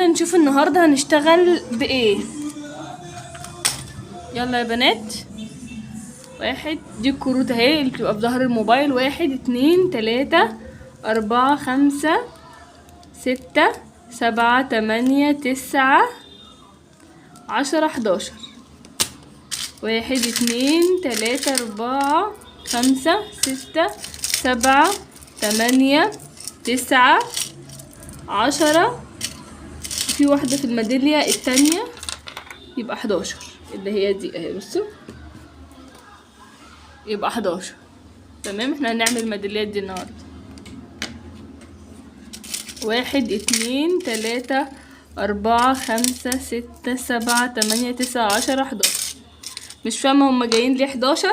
بينا نشوف النهاردة هنشتغل بايه. يلا يا بنات. واحد، دي الكروت اهي اللي بتبقى في ظهر الموبايل. 1 2 3 4 5 6 7 8 9 10 11. 1 2 3 4 5 6 7 8 9 10. في واحدة في الميدالية التانية يبقى 11 اللي هي دي اهي. بصوا يبقى 11. تمام. احنا هنعمل الميداليات دي النهاردة. 1 2 3 4 5 6 7 8 9 10 11. مش فاهمة هما جايين ليه 11؟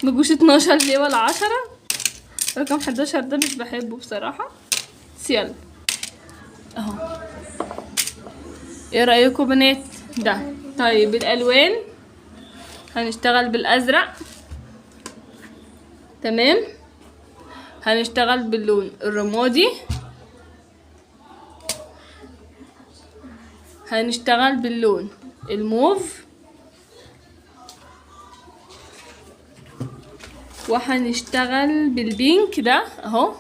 مجوش 12 ليه ولا 10؟ رقم 11 ده مش بحبه بصراحة. بس يلا اهو. ايه رأيكم بنات ده؟ طيب الالوان هنشتغل بالازرق. تمام. هنشتغل باللون الرمادي. هنشتغل باللون الموف. وهنشتغل بالبينك ده اهو.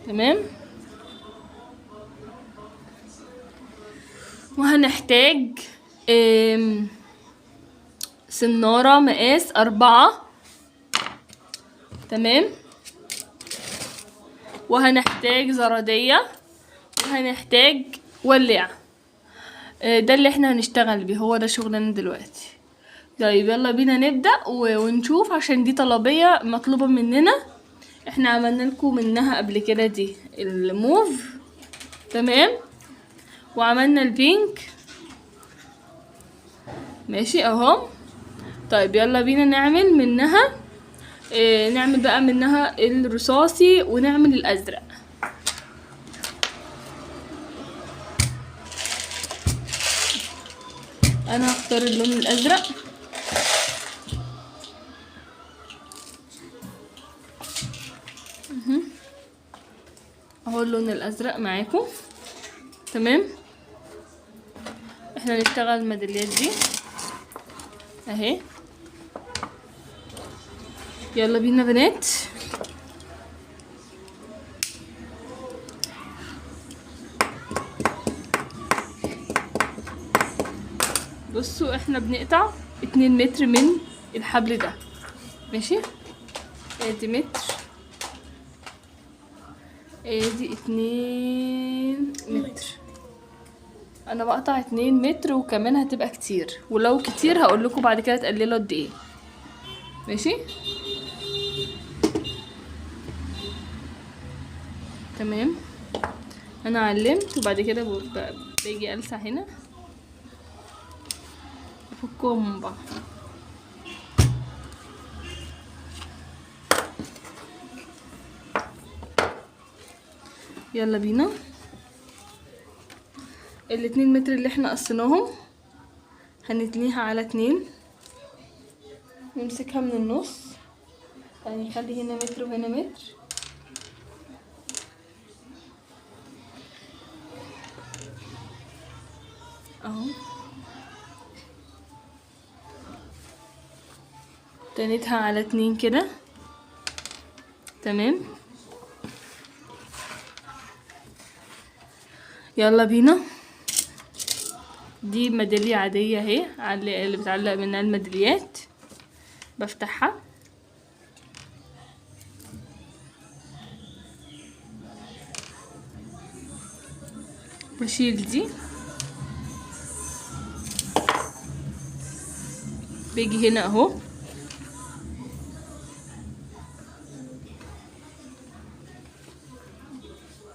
تمام. وهنحتاج سنارة مقاس 4. تمام. وهنحتاج زرادية. وهنحتاج ولاعة. ده اللي احنا هنشتغل بيه، هو ده شغلنا دلوقتي. طيب يلا بينا نبدأ ونشوف، عشان دي طلبية مطلوبة مننا. احنا عملنا لكم منها قبل كده دي الموف. تمام. وعملنا البينك. ماشي اهو. طيب يلا بينا نعمل منها نعمل بقى منها الرصاصي ونعمل الازرق. انا هختار اللون الازرق. اهو اللون الازرق معاكم. تمام. احنا هنشتغل الميداليات دي اهي. يلا بينا بنات. بصوا احنا بنقطع 2 متر من الحبل ده. ماشي. ادي متر، ادي 2 متر. انا بقطع 2 متر وكمان هتبقى كتير، ولو كتير هقول لكم بعد كده تقللوا قد ايه. ماشي. تمام. انا علمت وبعد كده باجي ألسع هنا افكهم من بعض. يلا بينا. ال2 متر اللي احنا قصيناهم هنتنيها على 2. نمسكها من النص، يعني نخلي هنا متر وهنا متر. اهو. تنيتها على 2 كده. تمام. يلا بينا. دي ميدالية عادية اهي اللي بتعلق منها الميداليات. بفتحها بشيل دي. بيجي هنا اهو.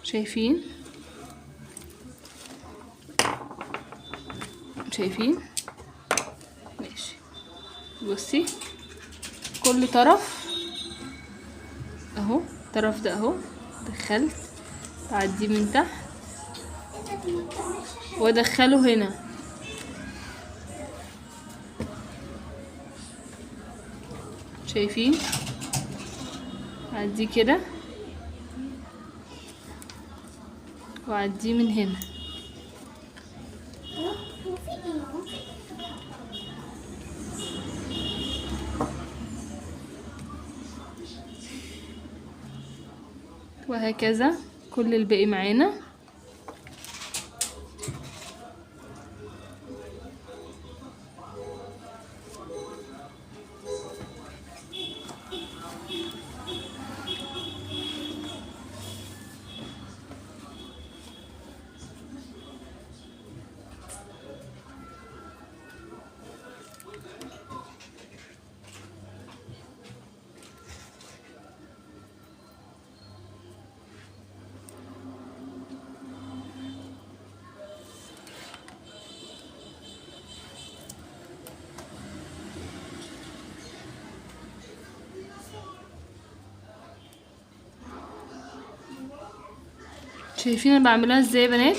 شايفين؟ شايفين؟ ماشي. بصي كل طرف اهو. الطرف ده اهو دخلت، تعديه من تحت وادخله هنا. شايفين؟ عديه كده وأعديه من هنا. وهكذا كل الباقي معانا. شايفين انا بعملها ازاي يا بنات؟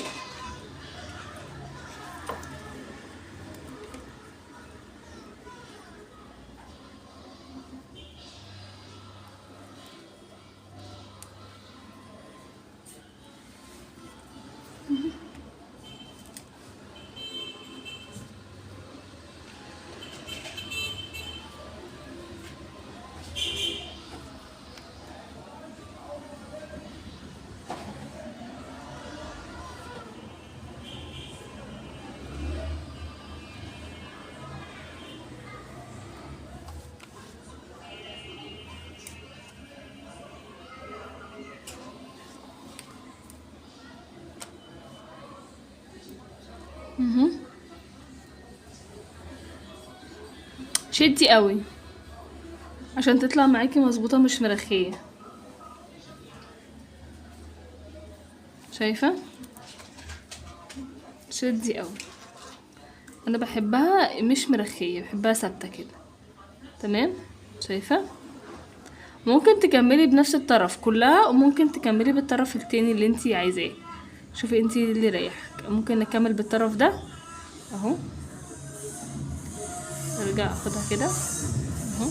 شدي قوي عشان تطلع معاكي مظبوطه مش مرخيه. شايفه؟ شدي قوي. انا بحبها مش مرخيه، بحبها ثابته كده. تمام. شايفه؟ ممكن تكملي بنفس الطرف كلها، وممكن تكملي بالطرف التاني اللي انتي عايزاه. شوفي انتي اللي يريحك. ممكن نكمل بالطرف ده اهو. ارجع اخدها كده اهو.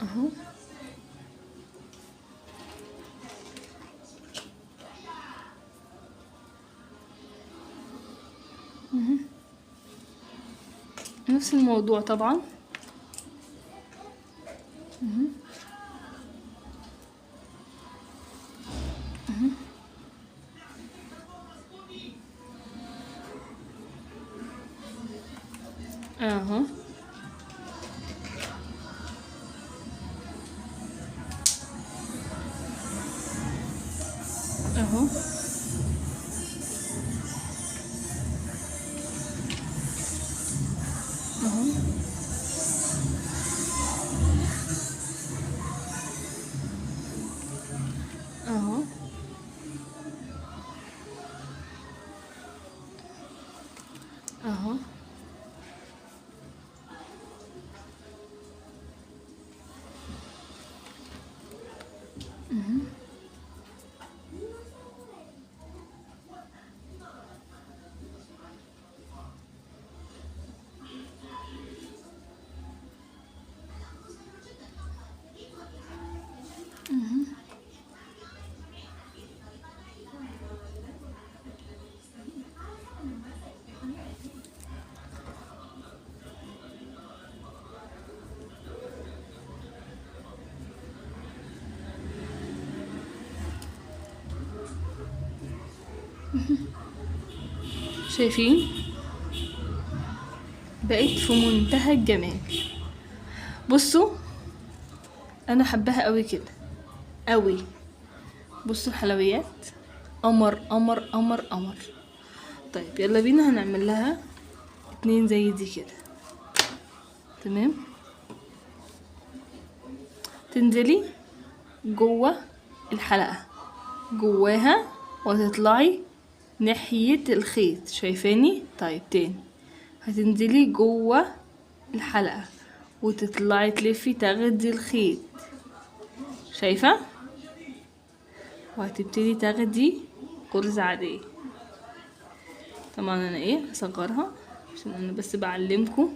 اهو. نفس الموضوع طبعا. اهو. اهو. اهو. اهو. اهو. شايفين؟ بقيت في منتهى الجمال. بصوا انا حباها قوي كده قوي. بصوا الحلويات، قمر قمر قمر قمر. طيب يلا بينا هنعمل لها 2 زي دي كده. تمام. تنزلي جوه الحلقة جواها وتطلعي ناحية الخيط. شايفاني؟ طيب تاني. هتنزلي جوه الحلقة وتطلعي تلفي تاخدي الخيط. شايفة؟ وهتبتدي تاخدي غرزة عادية. طبعا انا هصغرها عشان انا بس بعلمكم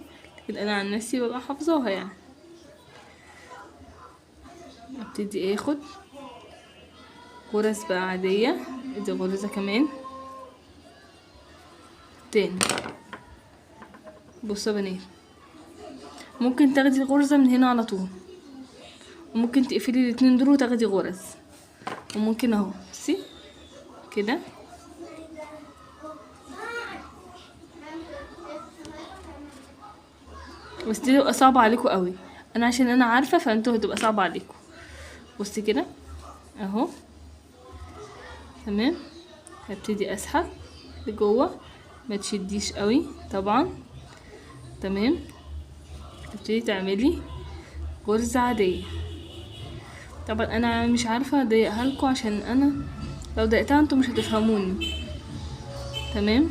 كده انا عن نفسي ببقى حافظاها يعني. ابتدي اخد غرز بقى عادية، ادي غرزة كمان تاني. بصوا يا بنات، ممكن تاخدي الغرزة من هنا على طول، وممكن تقفلي الاتنين دول وتاخدي غرز، وممكن اهو بصي كده. بس دي تبقى صعبة عليكم قوي، انا عشان انا عارفة فانتوا هتبقى صعبة عليكم. بصي كده اهو تمام. هبتدي اسحب لجوه، ما تشديش قوي طبعا. تمام. تبتدي تعملي غرزة عادية. طبعا انا مش عارفة اضيقها لكم عشان انا لو ضايقتها انتوا مش هتفهموني. تمام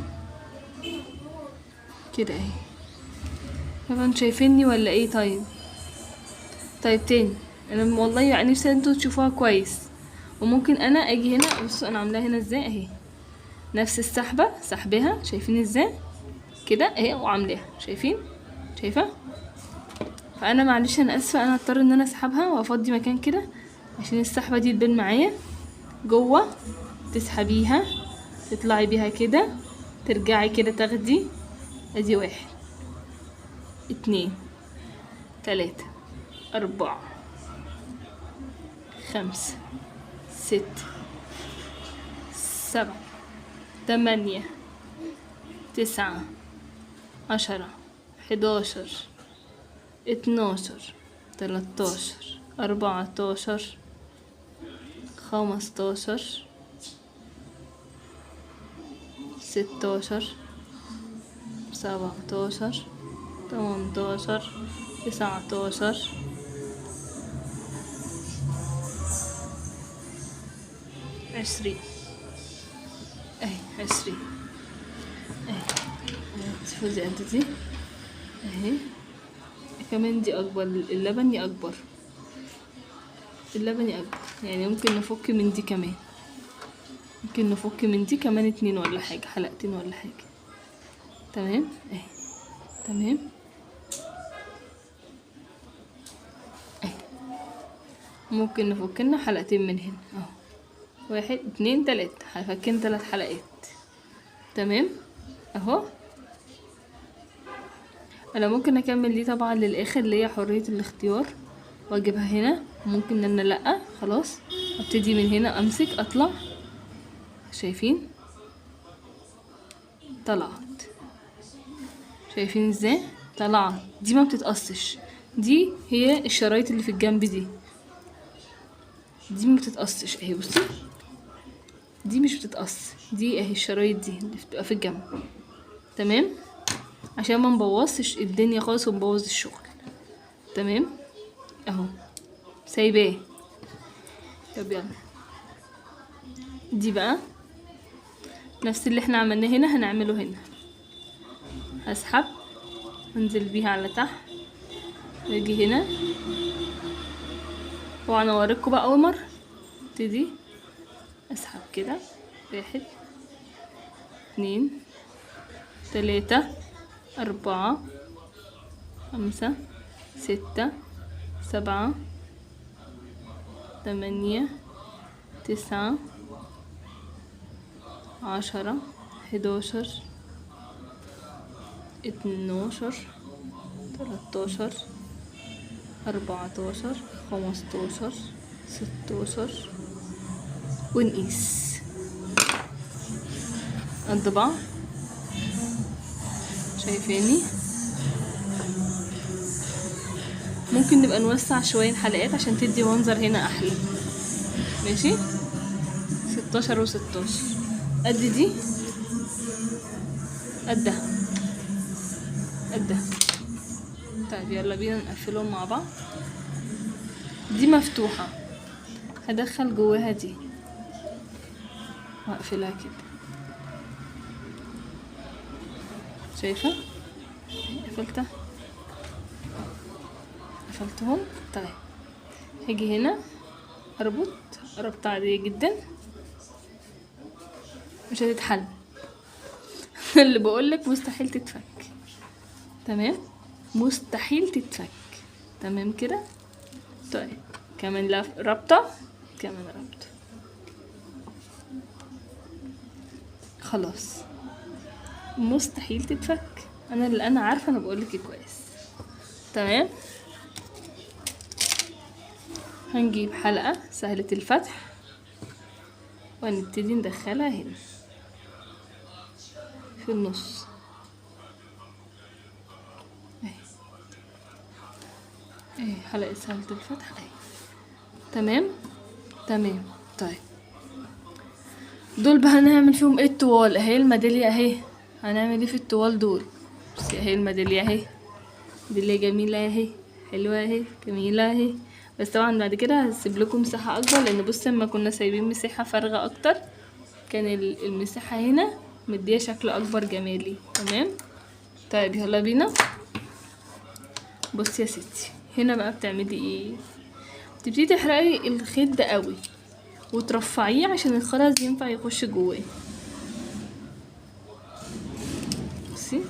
كده اهي. طبعا شايفيني ولا ايه؟ طيب تاني، انا والله يعني نفسي انتوا تشوفوها كويس. وممكن انا اجي هنا، بصوا انا عاملاها هنا ازاي اهي، نفس السحبة سحبها، شايفين ازاي كده اهي، وعاملاها شايفة. فانا معلش انا اسفة، انا هضطر ان انا اسحبها وافضي مكان كده عشان السحبة دي تبان معايا جوه. تسحبيها تطلعي بيها كده، ترجعي كده تاخدي. ادي 1 2 3 4 5 6 7 8 9 10 11 12 13 14 15 16 17 18 19 20 اهي 20 اهي. شوفوا دي قد دي اهي. كمان دي اكبر، اللبني اكبر، يعني ممكن نفك من دي كمان، ممكن نفك من دي كمان 2 ولا حاجة، حلقتين ولا حاجة. تمام اهي. تمام اهي. ممكن نفك لنا حلقتين من هنا اهو، 1 2 3، فكين 3 حلقات. تمام اهو. انا ممكن اكمل دي طبعا للاخر، اللي هي حرية الاختيار، واجيبها هنا. ممكن ان انا لا خلاص ابتدي من هنا، امسك اطلع. شايفين طلعت؟ شايفين ازاي طلعت؟ دي ما بتتقصش، دي هي الشرايط اللي في الجنب دي ما بتتقصش اهي. بصي دي مش بتتقص، دي اهي الشرايط دي اللي بتبقى في الجنب. تمام، عشان ما نبوظش الدنيا خالص ونبوظ الشغل. تمام اهو سايباه. طب يلا دي بقى نفس اللي احنا عملناه هنا هنعمله هنا. هسحب انزل بيها على تحت واجي هنا، وانا اوريكم بقى اول مره. ابتدي اسحب كده 1 2 3 4 5 6 7 8 9 10 11 12 13 14 15 16 ونقيس قد بعض. شايفاني؟ ممكن نبقى نوسع شوية الحلقات عشان تدي منظر هنا احلى. ماشي 16 و16 قد دي، قدها. طيب يلا بينا نقفلهم مع بعض. دي مفتوحة، هدخل جواها دي واقفلها كده. شايفة؟ قفلتهم. طيب هاجي هنا اربط ربطة عادية جدا مش هتتحل اللي بقولك مستحيل تتفك. تمام مستحيل تتفك. تمام كده. طيب كمان رابطة، كمان رابطة. خلاص مستحيل تتفك. انا عارفه، انا بقولك كويس. تمام. هنجيب حلقة سهلة الفتح ونبتدي ندخلها هنا في النص اهي حلقة سهلة الفتح اهي. تمام. تمام. طيب دول بقى هنعمل فيهم ايه؟ الطوال اهي، الميدالية اهي. هنعمل ايه في الطوال دول؟ بصي اهي الميدالية اهي، ميدالية جميلة اهي، حلوة اهي، جميلة اهي. بس طبعا بعد كده هسيب لكم مساحة اكبر، لان بص لما كنا سايبين مساحة فارغة اكتر كان المساحة هنا مدية شكل اكبر جمالي. تمام. طيب يلا بينا. بصي يا ستي، هنا بقى بتعملي ايه؟ تبتدي تحرقي الخيط ده قوي وترفعيه عشان الخرز ينفع يخش جواه. بصي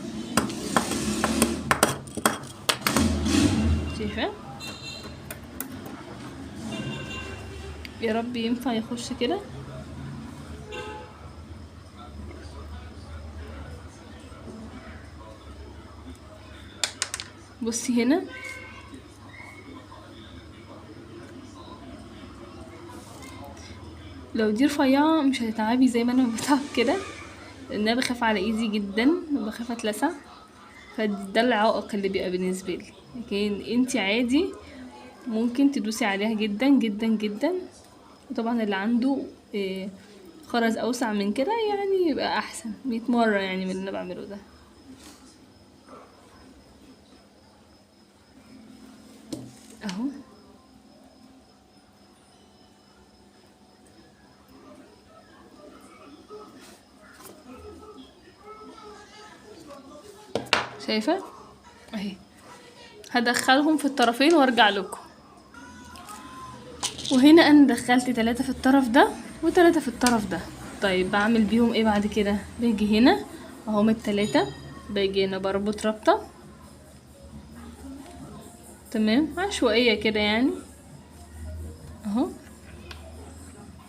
شايفه؟ يا رب ينفع يخش كده. بصي هنا لو دي رفيعه مش هتتعبي زي ما انا بتعب كده، لان انا بخاف على ايدي جدا وبخاف اتلسع، فده العائق اللي بيبقى بالنسبه لي. لكن انتي عادي ممكن تدوسي عليها جدا جدا جدا. وطبعا اللي عنده خرز اوسع من كده يعني يبقى احسن 100 مره يعني من اللي انا بعمله ده. اهو شايفه اهي. هدخلهم في الطرفين وارجع لكم. وهنا انا دخلت 3 في الطرف ده و3 في الطرف ده. طيب بعمل بيهم ايه بعد كده؟ باجي هنا اهم ال3، باجي هنا بربط ربطه. تمام، عشوائيه كده يعني اهو،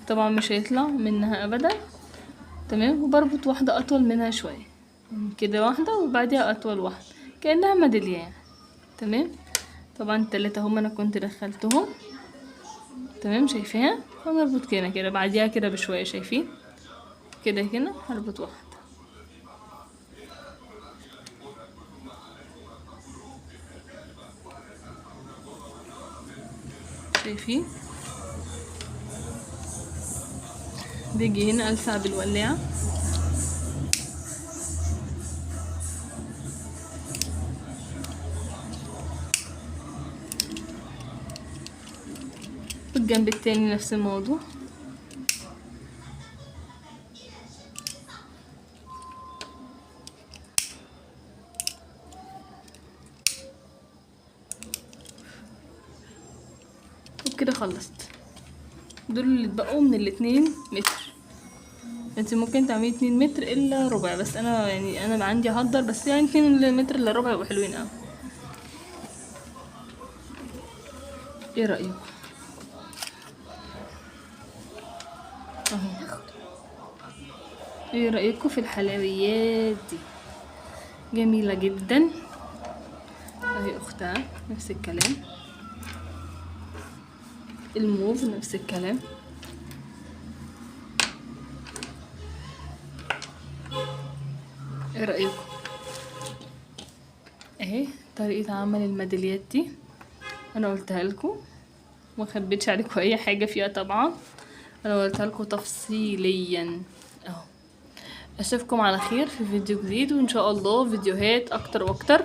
طبعا مش هيطلع منها ابدا. تمام. وبربط واحده اطول منها شويه كده، واحده وبعديها اطول واحده كانها ميداليه يعني. تمام. طبعا ال3 هم انا كنت دخلتهم. تمام. شايفاها؟ هنربط كده كده بعديها كده بشويه. شايفين كده هنا هربط واحده. شايفين؟ بيجي هنا ألسع بالولاعة. والجنب التاني نفس الموضوع. وبكده خلصت. دول اللي اتبقوا من ال2 متر. انت ممكن تعملي 2 متر الا ربع، بس انا يعني انا عندي هقدر، بس يعني 2 متر الا ربع يبقوا حلوين اوي. ايه رأيكم؟ اهو. ايه رأيكم في الحلويات دي؟ جميلة جدا. اهي اختها نفس الكلام، الموف نفس الكلام. ايه رأيكم؟ اهي طريقة عمل الميداليات دي انا قلتها لكم، ما خبيتش عليكم اي حاجة فيها طبعا، انا قلتها لكم تفصيليا اهو. اشوفكم على خير في فيديو جديد، وان شاء الله فيديوهات اكتر واكتر.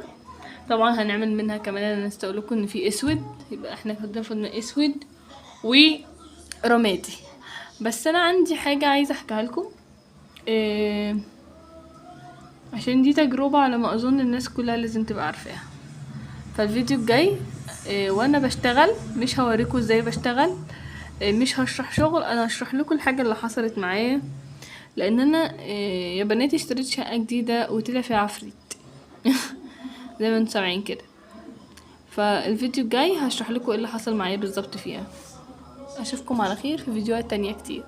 طبعا هنعمل منها كمان، انا نسيت اقول لكم ان في اسود، يبقى احنا كنا فضلنا اسود ورمادي. بس انا عندي حاجة عايزة احكيها لكم عشان دي تجربة على ما اظن الناس كلها لازم تبقى عارفاها. فالفيديو الجاي وانا بشتغل مش هوريكم ازاي بشتغل، مش هشرح شغل، انا هشرح لكم الحاجة اللي حصلت معايا. لان انا يا بناتي اشتريت شقة جديدة وطلع فيها عفريت زي ما انتم سامعين كده. فالفيديو الجاي هشرح لكم ايه اللي حصل معايا بالظبط فيها. اشوفكم على خير في فيديوهات تانية كتير.